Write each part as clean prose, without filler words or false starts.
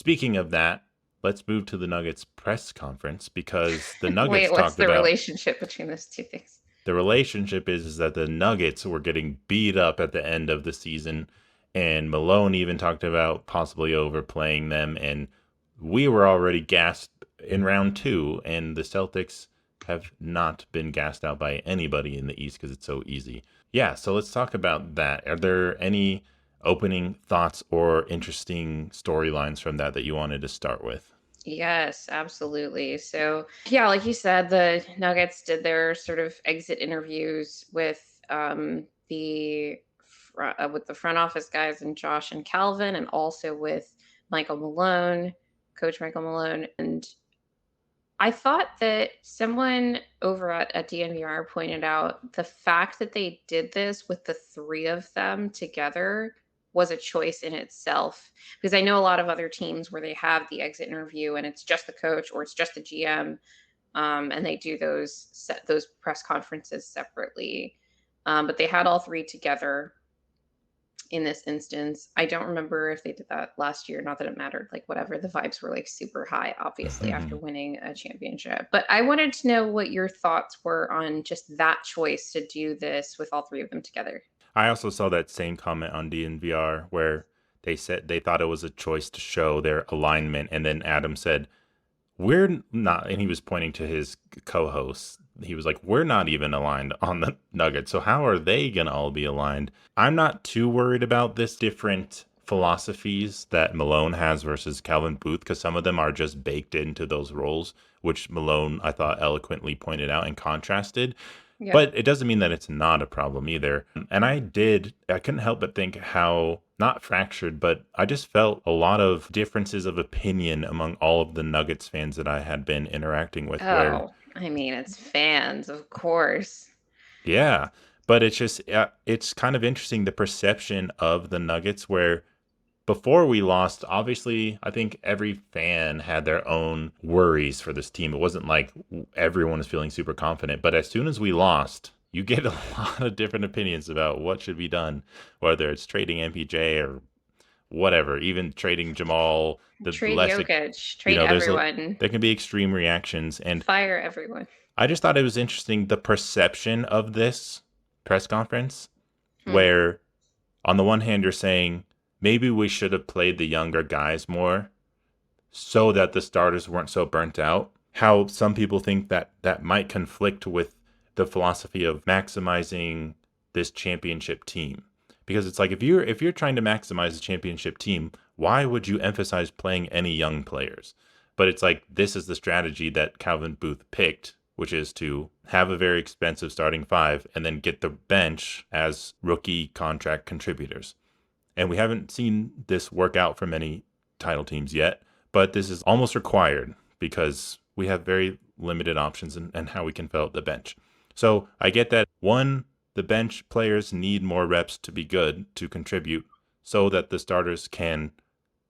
Speaking of that, let's move to the Nuggets press conference because the Wait, Nuggets what's talked the about relationship between those two things? the relationship is that the Nuggets were getting beat up at the end of the season, and Malone even talked about possibly overplaying them, and we were already gassed in round two, and the Celtics have not been gassed out by anybody in the East because it's so easy. Yeah, so let's talk about that. Are there any opening thoughts or interesting storylines from that you wanted to start with? Yes, absolutely. So, yeah, like you said, the Nuggets did their sort of exit interviews with the front office guys and Josh and Calvin, and also with Michael Malone, Coach Michael Malone. And I thought that someone over at DNVR pointed out the fact that they did this with the three of them together was a choice in itself. Because I know a lot of other teams where they have the exit interview and it's just the coach or it's just the GM, and they do those press conferences separately. But they had all three together in this instance. I don't remember if they did that last year. Not that it mattered. Like, whatever. The vibes were like super high, obviously, after winning a championship. But I wanted to know what your thoughts were on just that choice to do this with all three of them together. I also saw that same comment on DNVR where they said they thought it was a choice to show their alignment, and then Adam said, "We're not," and he was pointing to his co-hosts. He was like, "We're not even aligned on the Nuggets, so how are they gonna all be aligned?" I'm not too worried about this different philosophies that Malone has versus Calvin Booth because some of them are just baked into those roles, which Malone I thought eloquently pointed out and contrasted. Yeah. But it doesn't mean that it's not a problem either. And I couldn't help but think how, not fractured, but I just felt a lot of differences of opinion among all of the Nuggets fans that I had been interacting with, where, Oh, I mean, it's fans, of course. yeah, but it's just, it's kind of interesting the perception of the Nuggets where before we lost, obviously, I think every fan had their own worries for this team. It wasn't like everyone was feeling super confident, but as soon as we lost, you get a lot of different opinions about what should be done, whether it's trading MPJ or whatever, even trading Jamal. The Trade less, Jokic, you trade know, everyone, there can be extreme reactions, and fire everyone. I just thought it was interesting the perception of this press conference, Hmm. where on the one hand you're saying maybe we should have played the younger guys more so that the starters weren't so burnt out. How some people think that that might conflict with the philosophy of maximizing this championship team. Because it's like if you're trying to maximize the championship team, why would you emphasize playing any young players? But it's like this is the strategy that Calvin Booth picked, which is to have a very expensive starting five and then get the bench as rookie contract contributors. And we haven't seen this work out for many title teams yet, but this is almost required because we have very limited options in how we can fill out the bench. So I get that one, the bench players need more reps to be good to contribute so that the starters can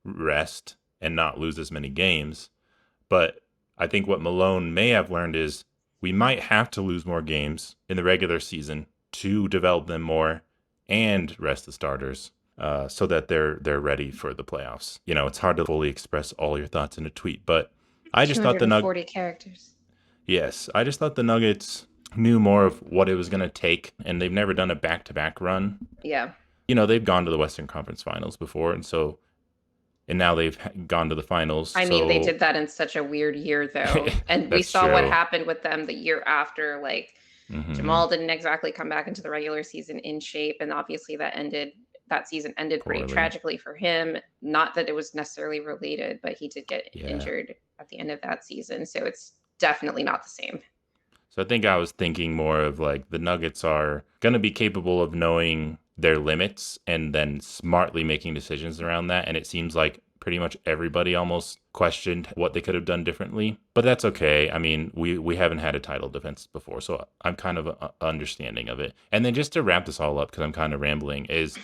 rest and not lose as many games. But I think what Malone may have learned is we might have to lose more games in the regular season to develop them more and rest the starters so that they're ready for the playoffs. You know, it's hard to fully express all your thoughts in a tweet, but I just thought 240 characters. I just thought the Nuggets knew more of what it was going to take, and they've never done a back-to-back run. Yeah. You know, they've gone to the Western Conference Finals before, and now they've gone to the finals. I mean, they So did that in such a weird year, though. And we that's saw what true. happened with them the year after. Like, Hmm. Jamal didn't exactly come back into the regular season in shape. And obviously, that season ended pretty Poorly. tragically for him. Not that it was necessarily related, but he did get Yeah. injured at the end of that season. So it's definitely not the same. So I think I was thinking more of like the Nuggets are going to be capable of knowing their limits and then smartly making decisions around that. And it seems like pretty much everybody almost questioned what they could have done differently. But that's okay. I mean, we haven't had a title defense before, so I'm kind of understanding of it. And then just to wrap this all up, because I'm kind of rambling, is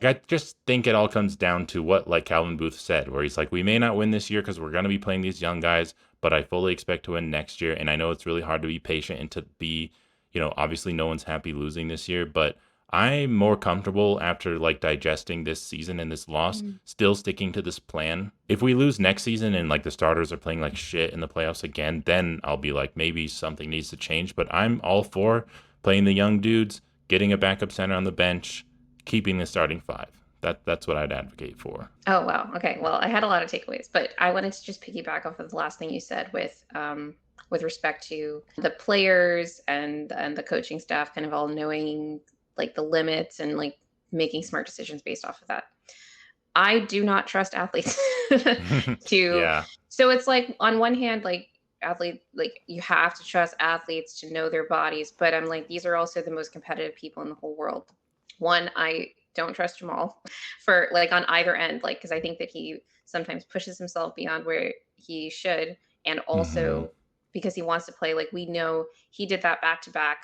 I just think it all comes down to what, like Calvin Booth said, where he's like, we may not win this year because we're going to be playing these young guys, but I fully expect to win next year. And I know it's really hard to be patient and to be, obviously no one's happy losing this year, but I'm more comfortable after like digesting this season and this loss, Mm. still sticking to this plan. If we lose next season and like the starters are playing like shit in the playoffs again, then I'll be like, maybe something needs to change. But I'm all for playing the young dudes, getting a backup center on the bench, keeping the starting five. That's what I'd advocate for. Oh, wow. Okay. Well, I had a lot of takeaways, but I wanted to just piggyback off of the last thing you said with respect to the players and the coaching staff kind of all knowing like the limits and like making smart decisions based off of that. I do not trust athletes to Yeah. so it's like on one hand, like like you have to trust athletes to know their bodies, but I'm like, these are also the most competitive people in the whole world. One, I don't trust Jamal for like on either end, like because I think that he sometimes pushes himself beyond where he should, and Hmm. also because he wants to play. Like we know he did that back to back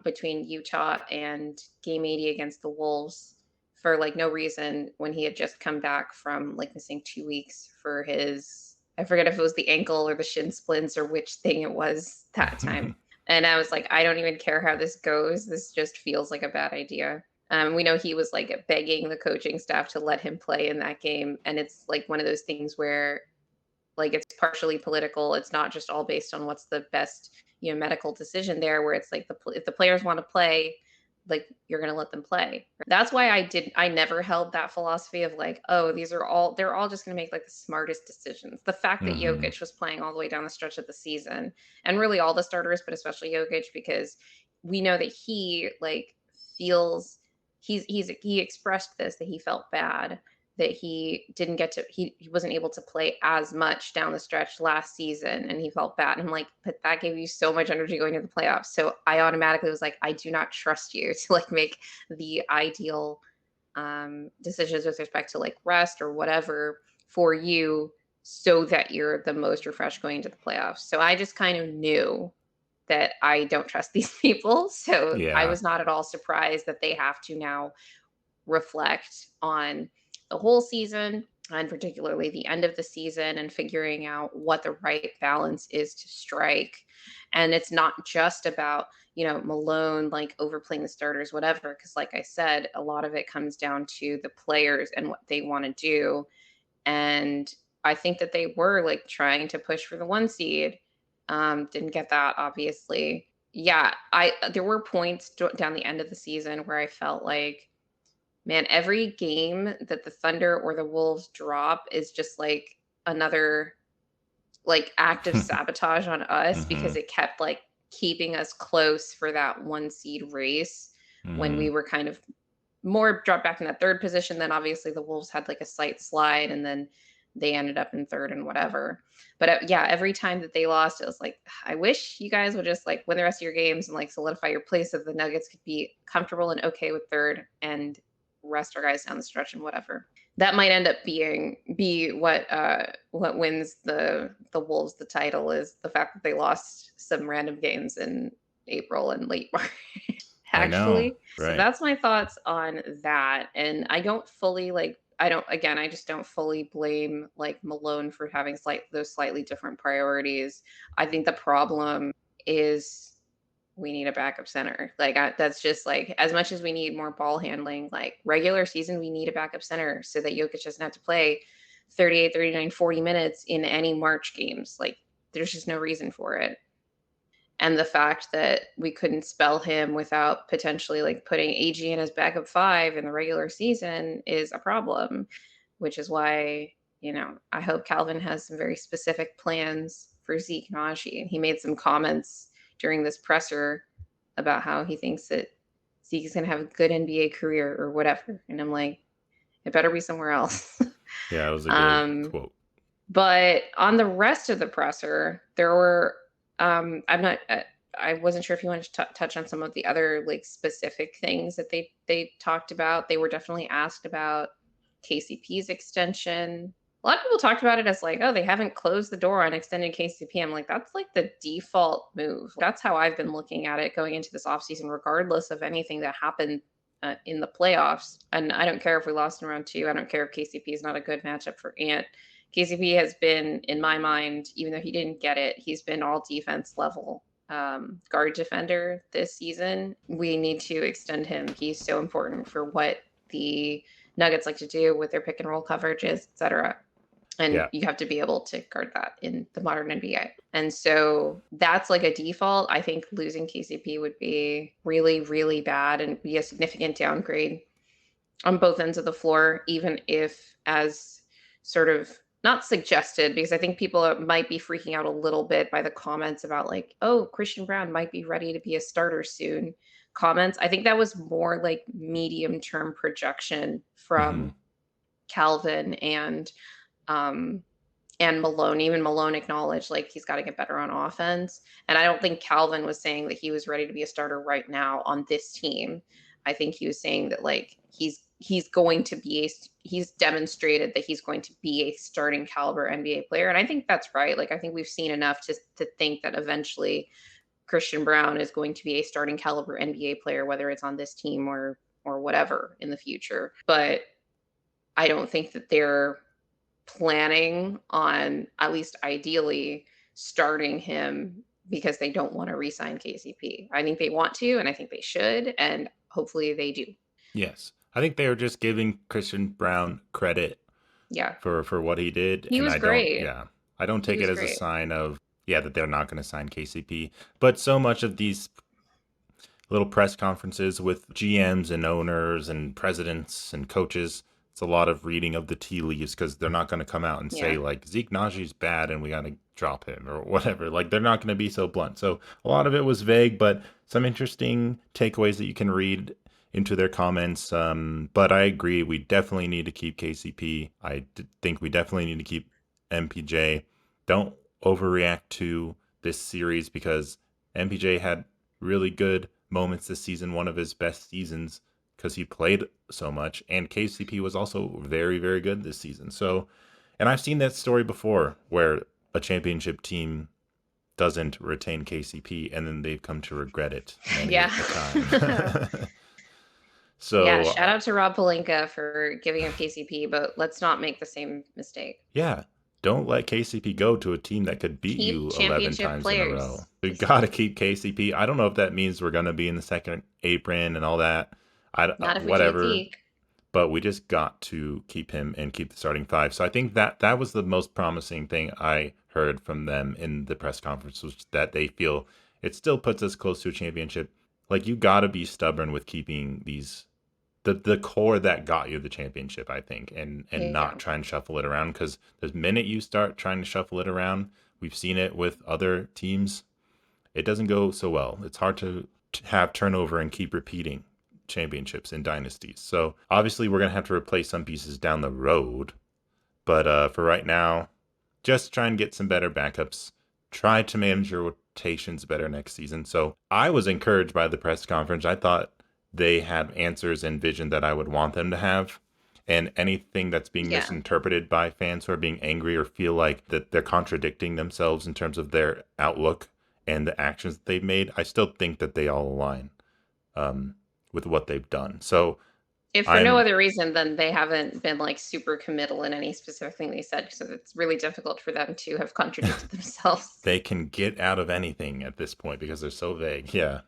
between Utah and Game 80 against the Wolves for like no reason when he had just come back from like missing 2 weeks for his I forget if it was the ankle or the shin splints or which thing it was that time. And I was like, I don't even care how this goes. This just feels like a bad idea. We know he was like begging the coaching staff to let him play in that game. And it's like one of those things where like it's partially political. It's not just all based on what's the best, medical decision there. Where it's like if the players want to play, like you're going to let them play. That's why I never held that philosophy of like, oh, they're all just going to make like the smartest decisions. The fact that Hmm. Jokic was playing all the way down the stretch of the season, and really all the starters, but especially Jokic, because we know that he like feels he expressed this that he felt bad that he didn't get to he wasn't able to play as much down the stretch last season and he felt bad. And I'm like, but that gave you so much energy going to the playoffs. So I automatically was like, I do not trust you to like make the ideal decisions with respect to like rest or whatever for you so that you're the most refreshed going into the playoffs. So I just kind of knew that I don't trust these people. So I Yeah. was not at all surprised that they have to now reflect on the whole season and particularly the end of the season and figuring out what the right balance is to strike. And it's not just about, Malone like overplaying the starters, whatever. Cause like I said, a lot of it comes down to the players and what they want to do. And I think that they were like trying to push for the 1 seed. Didn't get that, obviously. Yeah, I there were points down the end of the season where I felt like, man, every game that the Thunder or the Wolves drop is just like another like act of sabotage on us Hmm. because it kept like keeping us close for that 1 seed race when Hmm. we were kind of more dropped back in that third position. Then obviously the Wolves had like a slight slide and then they ended up in third and whatever. But yeah, every time that they lost, it was like, I wish you guys would just like win the rest of your games and like solidify your place so the Nuggets could be comfortable and okay with third and rest our guys down the stretch and whatever. That might end up be what wins the Wolves the title is the fact that they lost some random games in April and late March. I know. Actually. So Right. that's my thoughts on that. And I don't fully like I don't again, I just don't fully blame like Malone for having those slightly different priorities. I think the problem is we need a backup center. Like that's just like as much as we need more ball handling, like regular season, we need a backup center so that Jokic doesn't have to play 38, 39, 40 minutes in any March games. Like there's just no reason for it. And the fact that we couldn't spell him without potentially like putting AG in as backup five in the regular season is a problem, which is why, I hope Calvin has some very specific plans for Zeke Naji. And he made some comments during this presser about how he thinks that Zeke is going to have a good NBA career or whatever. And I'm like, it better be somewhere else. Yeah, it was a good um, quote. but on the rest of the presser, there were I'm not I wasn't sure if you wanted to touch on some of the other like specific things that they talked about. They were definitely asked about KCP's extension. A lot of people talked about it as like, oh, they haven't closed the door on extending KCP. I'm like, that's like the default move. That's how I've been looking at it going into this offseason, regardless of anything that happened in the playoffs. And I don't care if we lost in round two. I don't care if KCP is not a good matchup for Ant. KCP has been, in my mind, even though he didn't get it, he's been all defense level guard defender this season. We need to extend him. He's so important for what the Nuggets like to do with their pick and roll coverages, etc. And Yeah. you have to be able to guard that in the modern NBA. And so that's like a default. I think losing KCP would be really, really bad and be a significant downgrade on both ends of the floor, even if, as sort of not suggested, because I think people might be freaking out a little bit by the comments about like, oh, Christian Brown might be ready to be a starter soon. Comments. I think that was more like medium term projection Hmm. from Calvin um and Malone. Even Malone acknowledged like he's got to get better on offense. And I don't think Calvin was saying that he was ready to be a starter right now on this team. I think he was saying that like he's going to be he's demonstrated that he's going to be a starting caliber NBA player. And I think that's right. Like I think we've seen enough to think that eventually Christian Brown is going to be a starting caliber NBA player, whether it's on this team or whatever in the future. But I don't think that they're planning on, at least ideally, starting him because they don't want to re-sign KCP. I think they want to, and I think they should, and hopefully they do. Yes. I think they were just giving Christian Brown credit Yeah. for what he did, He and was great. I don't He take it was as a great. sign of that they're not going to sign KCP. But so much of these little press conferences with GMs and owners and presidents and coaches, it's a lot of reading of the tea leaves because they're not going to come out and say Yeah. like Zeke Najee's bad and we got to drop him or whatever. Like they're not going to be so blunt. So a lot of it was vague, but some interesting takeaways that you can read into their comments. But I agree, we definitely need to keep KCP. Think we definitely need to keep MPJ. Don't overreact to this series because MPJ had really good moments this season, one of his best seasons because he played so much. And KCP was also very, very good this season. So, and I've seen that story before where a championship team doesn't retain KCP and then they've come to regret it many Yeah. a time. Yeah. So, Shout out to Rob Pelinka for giving up KCP, but let's not make the same mistake. yeah, don't let KCP go to a team that could beat Keep you 11 championship times in a row. players. We got to keep KCP. I don't know if that means we're going to be in the second apron and all that. Not if we keep Whatever, Zeke. but we just got to keep him and keep the starting five. So I think that was the most promising thing I heard from them in the press conference was that they feel it still puts us close to a championship. Like you got to be stubborn with keeping these the core that got you the championship, I think, and Yeah. not try and shuffle it around because the minute you start trying to shuffle it around, we've seen it with other teams. It doesn't go so well. It's hard to have turnover and keep repeating championships in dynasties. So obviously we're gonna have to replace some pieces down the road, but for right now, just try and get some better backups. Try to manage your rotations better next season. So I was encouraged by the press conference. I thought they had answers and vision that I would want them to have. And anything that's being Yeah. misinterpreted by fans who are being angry or feel like that they're contradicting themselves in terms of their outlook and the actions that they've made, I still think that they all align with what they've done. So If for no I'm other reason than they haven't been like super committal in any specific thing they said, so it's really difficult for them to have contradicted themselves. they can get out of anything at this point because they're so vague. Yeah.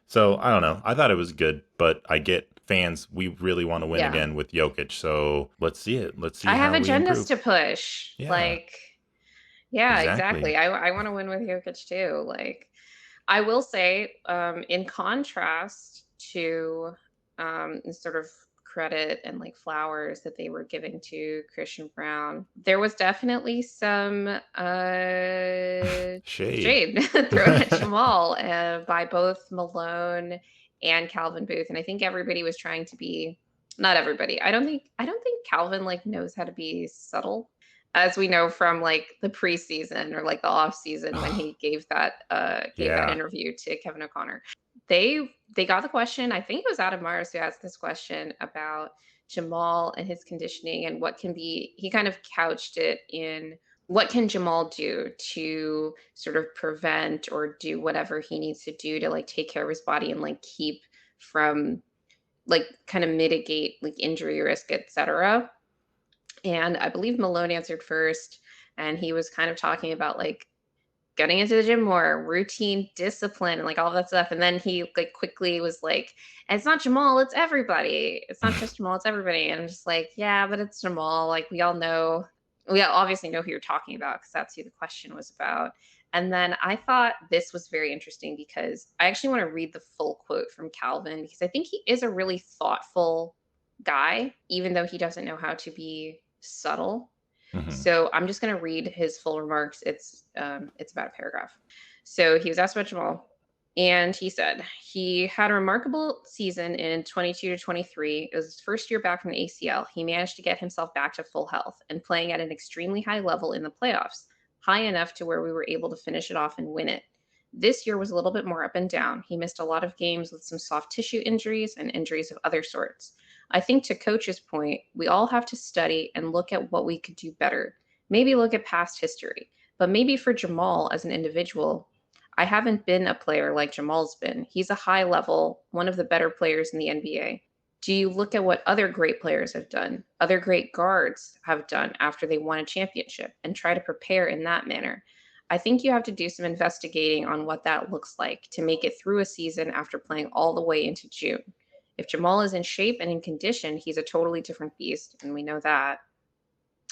So I don't know. I thought it was good, but I get fans. We really want to win Yeah. again with Jokic. So let's see it. Let's see I have how we agendas improve. to push. Yeah, Like, yeah, exactly. exactly. I want to win with Jokic too. Like, I will say, in contrast to sort of credit and like flowers that they were giving to Christian Brown, there was definitely some Shade. shade thrown at Jamal by both Malone and Calvin Booth, and I think everybody was trying to be. Not everybody. I don't think Calvin like knows how to be subtle, as we know from like the preseason or like the off season when he gave that Yeah. interview to Kevin O'Connor. They got the question. I think it was Adam Myers who asked this question about Jamal and his conditioning and what can be. He kind of couched it in what can Jamal do to sort of prevent or do whatever he needs to do to like take care of his body and like keep from like kind of mitigate like injury risk, etc. And I believe Malone answered first, and he was kind of talking about like getting into the gym more, routine, discipline, and like all that stuff. And then he like quickly was like, it's not Jamal, it's everybody. It's not just Jamal, it's everybody. And I'm just like, yeah, but it's Jamal. Like we all know, we obviously know who you're talking about because that's who the question was about. And then I thought this was very interesting because I actually want to read the full quote from Calvin because I think he is a really thoughtful guy, even though he doesn't know how to be subtle. Mhm. So I'm just going to read his full remarks. It's about a paragraph. So he was asked about Jamal, and he said he had a remarkable season in 22 to 23. It was his first year back from the ACL. He managed to get himself back to full health and playing at an extremely high level in the playoffs, high enough to where we were able to finish it off and win it. This year was a little bit more up and down. He missed a lot of games with some soft tissue injuries and injuries of other sorts. I think to coach's point, we all have to study and look at what we could do better. Maybe look at past history. But maybe for Jamal as an individual, I haven't been a player like Jamal's been. He's a high level, one of the better players in the NBA. Do you look at what other great players have done, other great guards have done after they won a championship, and try to prepare in that manner? I think you have to do some investigating on what that looks like to make it through a season after playing all the way into June. If Jamal is in shape and in condition, he's a totally different beast, and we know that.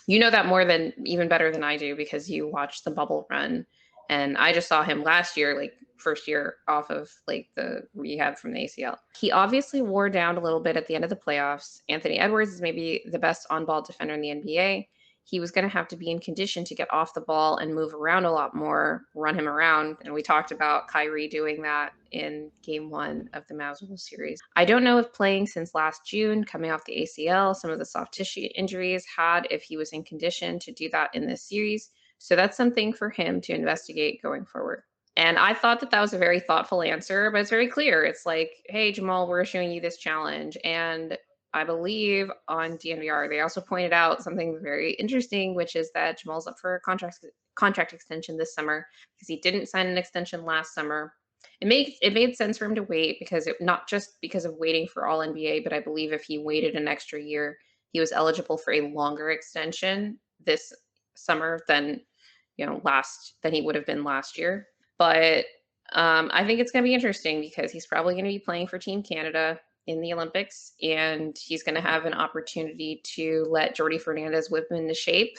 You know that more than even better than I do because you watched the bubble run. And I just saw him last year, like first year off of like the rehab from the ACL. He obviously wore down a little bit at the end of the playoffs. Anthony Edwards is maybe the best on ball defender in the NBA. He was going to have to be in condition to get off the ball and move around a lot more, run him around. And we talked about Kyrie doing that in game one of the Mavs series. I don't know if playing since last June, coming off the ACL, some of the soft tissue injuries had, if he was in condition to do that in this series. So that's something for him to investigate going forward. And I thought that that was a very thoughtful answer, but it's very clear. It's like, hey, Jamal, we're showing you this challenge. And I believe on DNVR, they also pointed out something very interesting, which is that Jamal's up for a contract extension this summer because he didn't sign an extension last summer. It made sense for him to wait because not just because of waiting for all NBA, but I believe if he waited an extra year, he was eligible for a longer extension this summer than last than he would have been last year. But I think it's going to be interesting because he's probably going to be playing for Team Canada in the Olympics, and he's going to have an opportunity to let Jordy Fernandez whip him into shape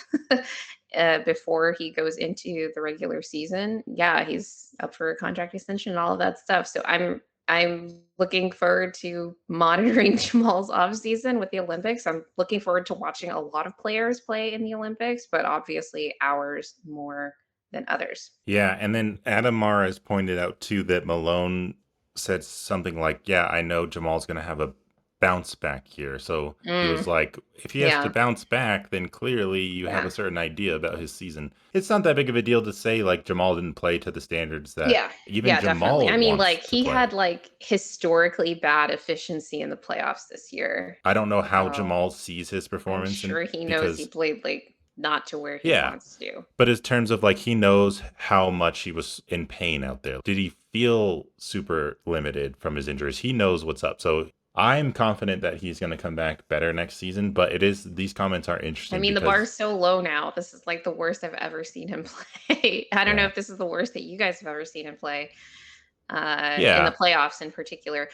before he goes into the regular season. Yeah, he's up for a contract extension and all of that stuff. So I'm looking forward to monitoring Jamal's offseason with the Olympics. I'm looking forward to watching a lot of players play in the Olympics, but obviously ours more than others. Yeah, and then Adam Mara has pointed out too that Malone said something like, "Yeah, I know Jamal's going to have a bounce back here." So he was Mm, like, "If he has to yeah, bounce back, then clearly you have yeah, a certain idea about his season." It's not that big of a deal to say like Jamal didn't play to the standards that yeah, even yeah, definitely. I Jamal mean, wants like to he play. had like historically bad efficiency in the playoffs this year. I don't know how So Jamal sees his I'm performance and sure he knows he because played like not to where he yeah, wants to. but in terms of like he knows how much he was in pain out there. Did he feel super limited from his injuries? He knows what's up. So I'm confident that he's going to come back better next season, but it is these comments are I interesting mean, the bar is because so low now. This is like the worst I've ever seen him play. I don't know yeah. if this is the worst that you guys have ever seen him play in the Yeah. playoffs in particular.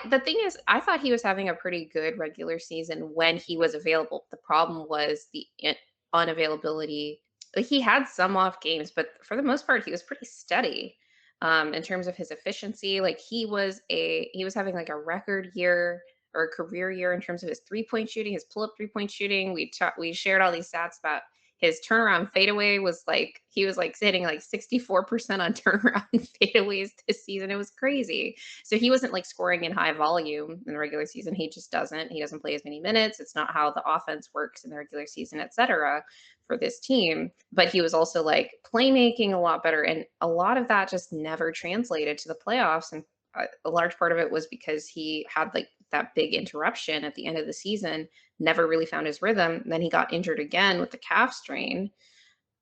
The thing is, I thought he was having a pretty good regular season when he was available. The problem was the unavailability. Like he had some off games, but for the most part, he was pretty steady in terms of his efficiency. Like he was having like a record year or a career year in terms of his 3-point shooting, his pull up 3-point shooting. We shared all these stats about his turnaround fadeaway was like he was like hitting like 64% on turnaround fadeaways this season. It was crazy. So he wasn't like scoring in high volume in the regular season. He just doesn't. He doesn't play as many minutes. It's not how the offense works in the regular season, etc. for this team. But he was also like playmaking a lot better. And a lot of that just never translated to the playoffs. And a large part of it was because he had like that big interruption at the end of the season, never really found his rhythm. And then he got injured again with the calf strain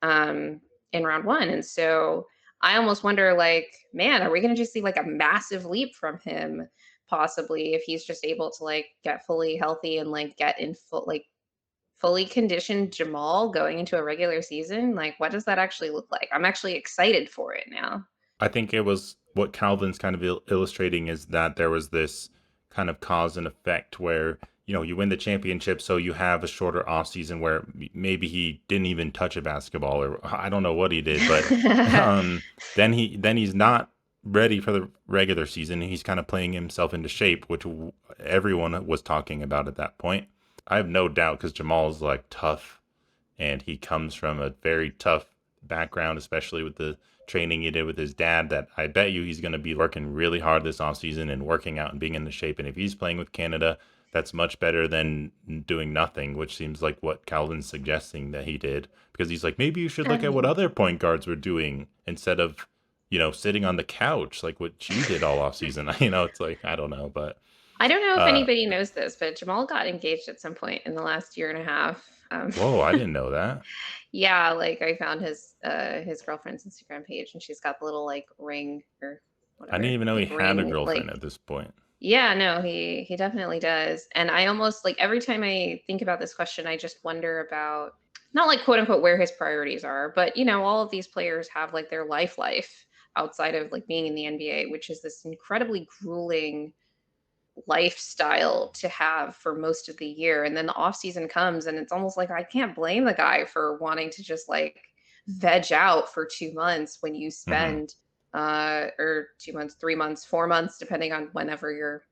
in round one. And so I almost wonder, like, man, are we going to just see like a massive leap from him possibly if he's just able to like get fully healthy and like get in full like fully conditioned Jamal going into a regular season? Like, what does that actually look like? I'm actually excited for it now. I think it was what Calvin's kind of illustrating is that there was this kind of cause and effect where, you win the championship, so you have a shorter off season where maybe he didn't even touch a basketball, or I don't know what he did, but um, then he's not ready for the regular season. He's kind of playing himself into shape, which everyone was talking about at that point. I have no doubt because Jamal is like tough, and he comes from a very tough background, especially with the training he did with his dad, that I bet you he's going to be working really hard this offseason and working out and being in the shape. And if he's playing with Canada, that's much better than doing nothing, which seems like what Calvin's suggesting that he did. Because he's like, maybe you should I look at what mean, other point guards were doing instead of, sitting on the couch like what you did all offseason. It's like, I don't know. But I don't know if uh, anybody knows this, but Jamal got engaged at some point in the last year and a half. whoa, I didn't know that. Yeah, like I found his girlfriend's Instagram page and she's got the little like ring or I didn't whatever, even know he like had a ring girlfriend like at this point. yeah, no, he definitely does. And I almost like every time I think about this question, I just wonder about not like quote unquote where his priorities are, but all of these players have like their life outside of like being in the NBA, which is this incredibly grueling lifestyle to have for most of the year. And then the off season comes and it's almost like I can't blame the guy for wanting to just like veg out for 2 months when you Hmm. spend or 2 months, 3 months, 4 months, depending on whenever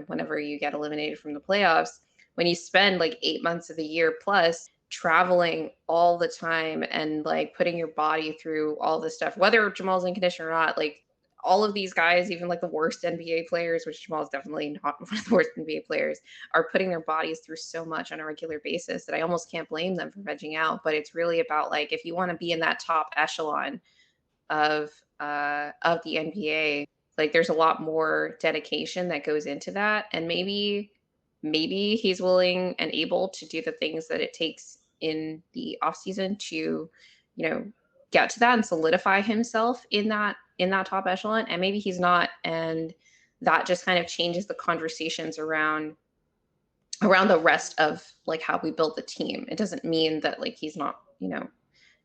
whenever you get eliminated from the playoffs, when you spend like 8 months of the year plus traveling all the time and like putting your body through all this stuff, whether Jamal's in condition or not, like all of these guys, even like the worst NBA players, which Jamal is definitely not one of the worst NBA players, are putting their bodies through so much on a regular basis that I almost can't blame them for vegging out. But it's really about like if you want to be in that top echelon of the NBA, like there's a lot more dedication that goes into that. And maybe he's willing and able to do the things that it takes in the off season to, get to that and solidify himself in that top echelon. And maybe he's not. And that just kind of changes the conversations around the rest of like how we build the team. It doesn't mean that like he's not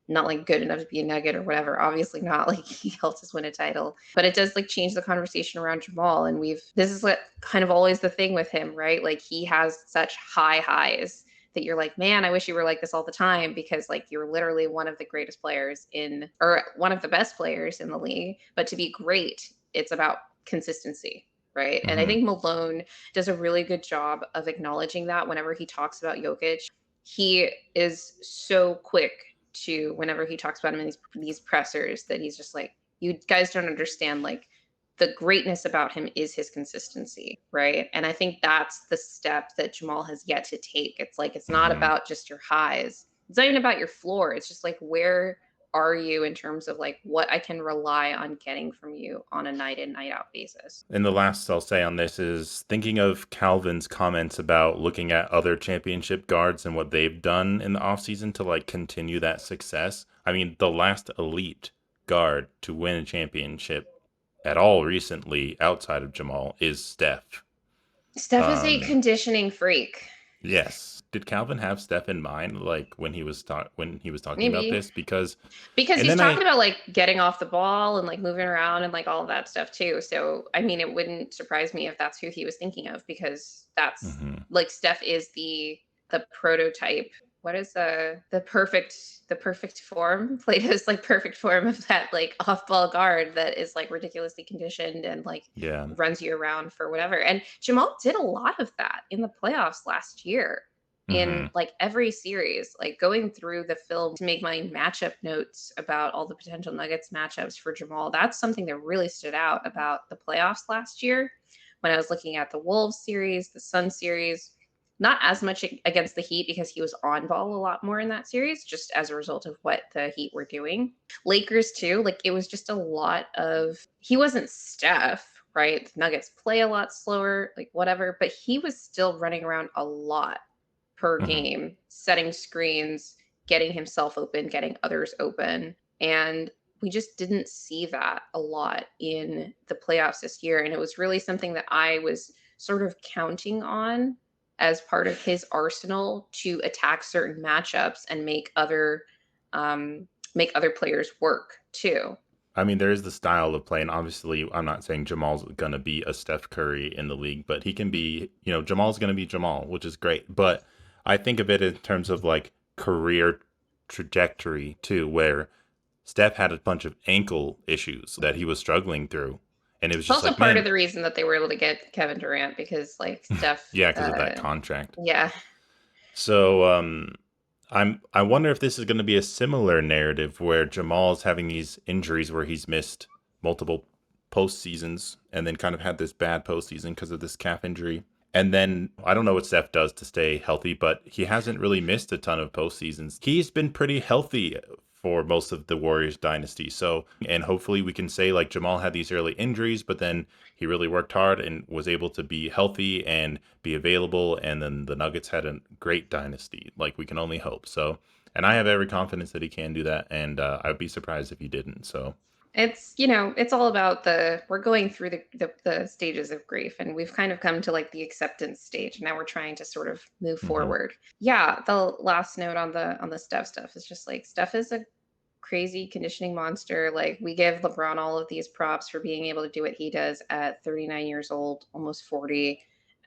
like good enough to be a nugget or whatever. Obviously not. Like he helps us win a title. But it does like change the conversation around Jamal. And this is what kind of always the thing with him, right? Like he has such high highs that you're like, man, I wish you were like this all the time because like you're literally one of the greatest players or one of the best players in the league. But to be great, it's about consistency. Right. And I Hmm. think Malone does a really good job of acknowledging that whenever he talks about Jokic. He is so quick to whenever he talks about him in these pressers that he's just like, you guys don't understand like the greatness about him is his consistency, right? And I think that's the step that Jamal has yet to take. It's like it's not Hmm. about just your highs. It's not even about your floor. It's just like where are you in terms of like what I can rely on getting from you on a night in, night out basis. And the last I'll say on this is thinking of Calvin's comments about looking at other championship guards and what they've done in the offseason to like continue that success. I mean, the last elite guard to win a championship at all recently outside of Jamal is Steph. Steph is a Um, conditioning freak. yes. Did Calvin have Steph in mind like when he was talking about Maybe. this? Because Because and he's then talking I about like getting off the ball and like moving around and like all of that stuff too. So I mean, it wouldn't surprise me if that's who he was thinking of because that's Mhm. like Steph is the prototype. What is the perfect form? Plato's like perfect form of that like off ball guard that is like ridiculously conditioned and like Yeah. runs you around for whatever. And Jamal did a lot of that in the playoffs last year in Mhm. like every series, like going through the film to make my matchup notes about all the potential Nuggets matchups for Jamal. That's something that really stood out about the playoffs last year when I was looking at the Wolves series, the Sun series. Not as much against the Heat because he was on ball a lot more in that series, just as a result of what the Heat were doing. Lakers, too, like it was just a lot of, he wasn't Steph, right? The Nuggets play a lot slower, like whatever, but he was still running around a lot per Mhm. game, setting screens, getting himself open, getting others open. And we just didn't see that a lot in the playoffs this year. And it was really something that I was sort of counting on as part of his arsenal to attack certain matchups and um, make other players work too. I mean, there is the style of play, and obviously, I'm not saying Jamal's gonna be a Steph Curry in the league, but he can be. Jamal's gonna be Jamal, which is great. But I think of it in terms of like career trajectory too, where Steph had a bunch of ankle issues that he was struggling through, and it was It's just also like, part of man, the reason that they were able to get Kevin Durant because like Steph, yeah, because of that contract. yeah. So I wonder if this is going to be a similar narrative where Jamal's having these injuries where he's missed multiple postseasons and then kind of had this bad postseason because of this calf injury. And then I don't know what Steph does to stay healthy, but he hasn't really missed a ton of postseasons. He's been pretty healthy for most of the Warriors dynasty. So, and hopefully we can say like Jamal had these early injuries, but then he really worked hard and was able to be healthy and be available. And then the Nuggets had a great dynasty. Like we can only hope. So, and I have every confidence that he can do that. And I'd be surprised if he didn't. So, It's, it's all about we're going through the stages of grief, and we've kind of come to like the acceptance stage. Now we're trying to sort of move mhm. forward. Yeah, the last note on the Steph stuff is just like Steph is a crazy conditioning monster. Like we give LeBron all of these props for being able to do what he does at 39 years old, almost 40.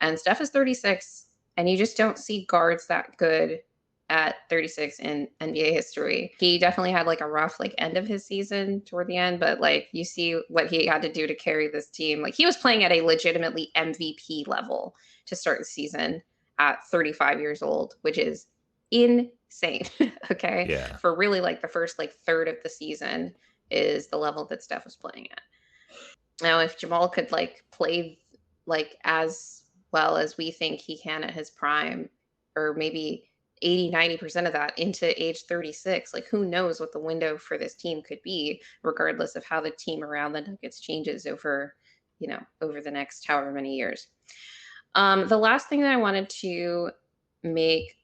And Steph is 36, and you just don't see guards that good at 36 in NBA history. He definitely had like a rough like end of his season toward the end, but like you see what he had to do to carry this team. Like he was playing at a legitimately MVP level to start the season at 35 years old, which is insane. Okay. Yeah. For really like the first like third of the season is the level that Steph was playing at. Now, if Jamal could like play like as well as we think he can at his prime, or maybe 80-90% of that into age 36, like who knows what the window for this team could be, regardless of how the team around the Nuggets changes over the next however many years. The last thing that I wanted to make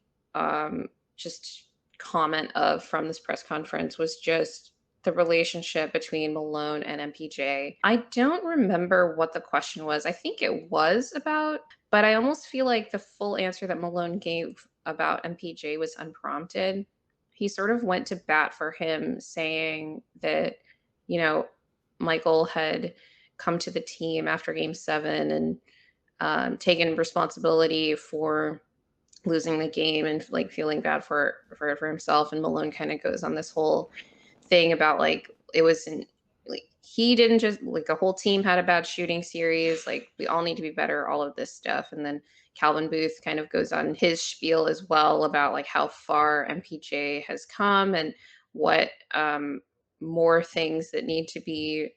just comment of from this press conference was just the relationship between Malone and MPJ. I don't remember what the question was. I think it was about, but I almost feel like the full answer that Malone gave about MPJ was unprompted. He sort of went to bat for him, saying that, you know, Michael had come to the team after game 7 and taken responsibility for losing the game and like feeling bad for himself. And Malone kind of goes on this whole thing about like it wasn't like he didn't just like the whole team had a bad shooting series. Like we all need to be better, all of this stuff. And then Calvin Booth kind of goes on his spiel as well about like how far MPJ has come and what more things that need to be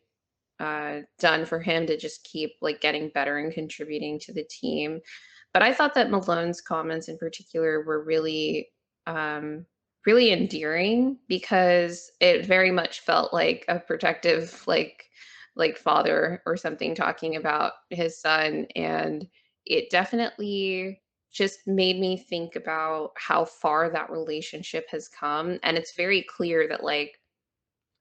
done for him to just keep like getting better and contributing to the team. But I thought that Malone's comments in particular were um, really endearing because it very much felt like a protective, like father or something talking about his son, and it definitely just made me think about how far that relationship has come. And it's very clear that like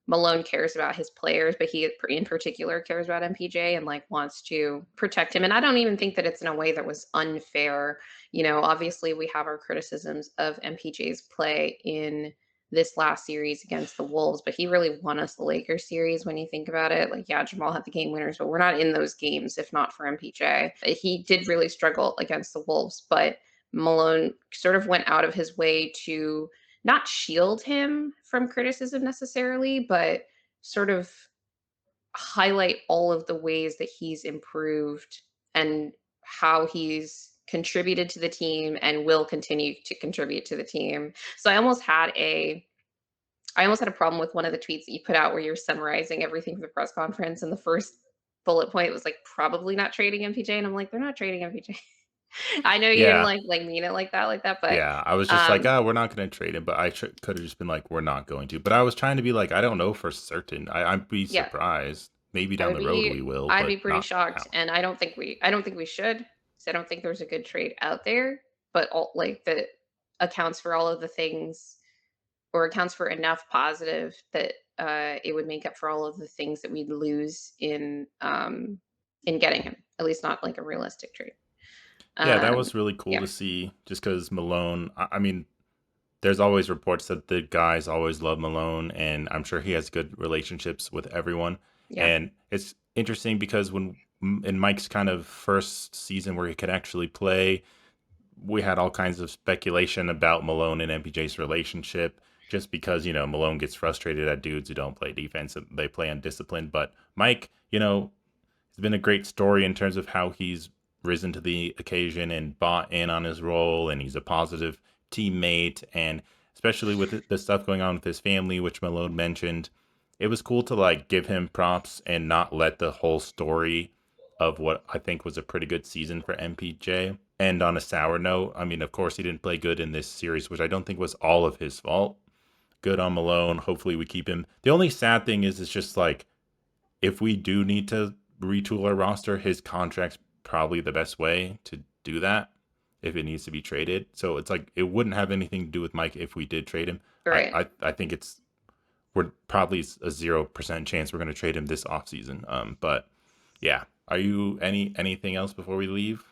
Malone cares about his players, but he in particular cares about MPJ and like wants to protect him. And I don't even think that it's in a way that was unfair. Obviously we have our criticisms of MPJ's play in this last series against the Wolves, but he really won us the Lakers series when you think about it. Like, yeah, Jamal had the game winners, but we're not in those games if not for MPJ. He did really struggle against the Wolves, but Malone sort of went out of his way to not shield him from criticism necessarily, but sort of highlight all of the ways that he's improved and how he's contributed to the team and will continue to contribute to the team. So I almost had a problem with one of the tweets that you put out where you're summarizing everything from the press conference, and the first bullet point was like probably not trading MPJ, and I'm like, they're not trading MPJ. I know you didn't Yeah. like mean it like that, but Yeah, I was just like, um "Oh, we're not gonna trade him," but I could have just been like, "We're not going to." But I was trying to be like, "I don't know for certain. I'd be yeah, surprised. Maybe I down would the road be we will, I'd be but pretty not shocked, now." and I don't think we should, 'cause I don't think there's a good trade out there, but all like, that accounts for all of the things or accounts for enough positive that, it would make up for all of the things that we'd lose in getting him, at least not like a realistic trade. Yeah, that Um, was really cool yeah, to see just because Malone, I mean, there's always reports that the guys always love Malone, and I'm sure he has good relationships with everyone. yeah, And it's interesting because when in Mike's kind of first season where he could actually play, we had all kinds of speculation about Malone and MPJ's relationship just because, Malone gets frustrated at dudes who don't play defense and they play undisciplined. But Mike, it's been a great story in terms of how he's risen to the occasion and bought in on his role, and he's a positive teammate. And especially with the stuff going on with his family, which Malone mentioned, it was cool to like give him props and not let the whole story of what I think was a pretty good season for MPJ end on a sour note. I mean, of course, he didn't play good in this series, which I don't think was all of his fault. Good on Malone. Hopefully, we keep him. The only sad thing is, it's just like if we do need to retool our roster, his contract's probably the best way to do that if it needs to be traded. So it's like it wouldn't have anything to do with Mike if we did trade him. I right. I, I think we're probably a 0% chance we're going to trade him this offseason. But yeah, are you anything else before we leave?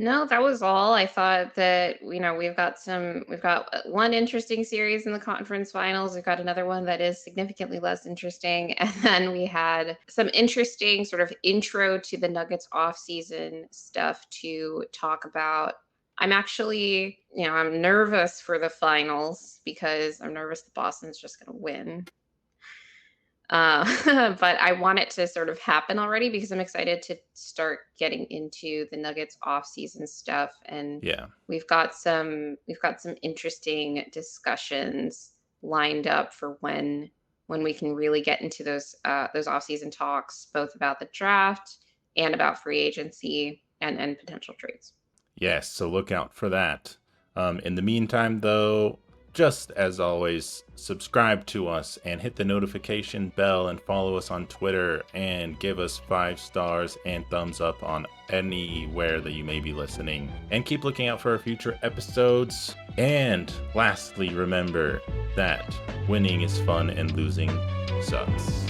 No, that was all. I thought that, we've got one interesting series in the conference finals. We've got another one that is significantly less interesting. And then we had some interesting sort of intro to the Nuggets off-season stuff to talk about. I'm actually, I'm nervous for the finals because I'm nervous that Boston's just going to win. But I want it to sort of happen already because I'm excited to start getting into the Nuggets off-season stuff, and Yeah. we've got some interesting discussions lined up for when we can really get into those off-season talks, both about the draft and about free agency and potential trades. Yes, so look out for that. In the meantime, though, just as always, subscribe to us and hit the notification bell and follow us on Twitter and give us 5 stars and thumbs up on anywhere that you may be listening. And keep looking out for our future episodes. And lastly, remember that winning is fun and losing sucks.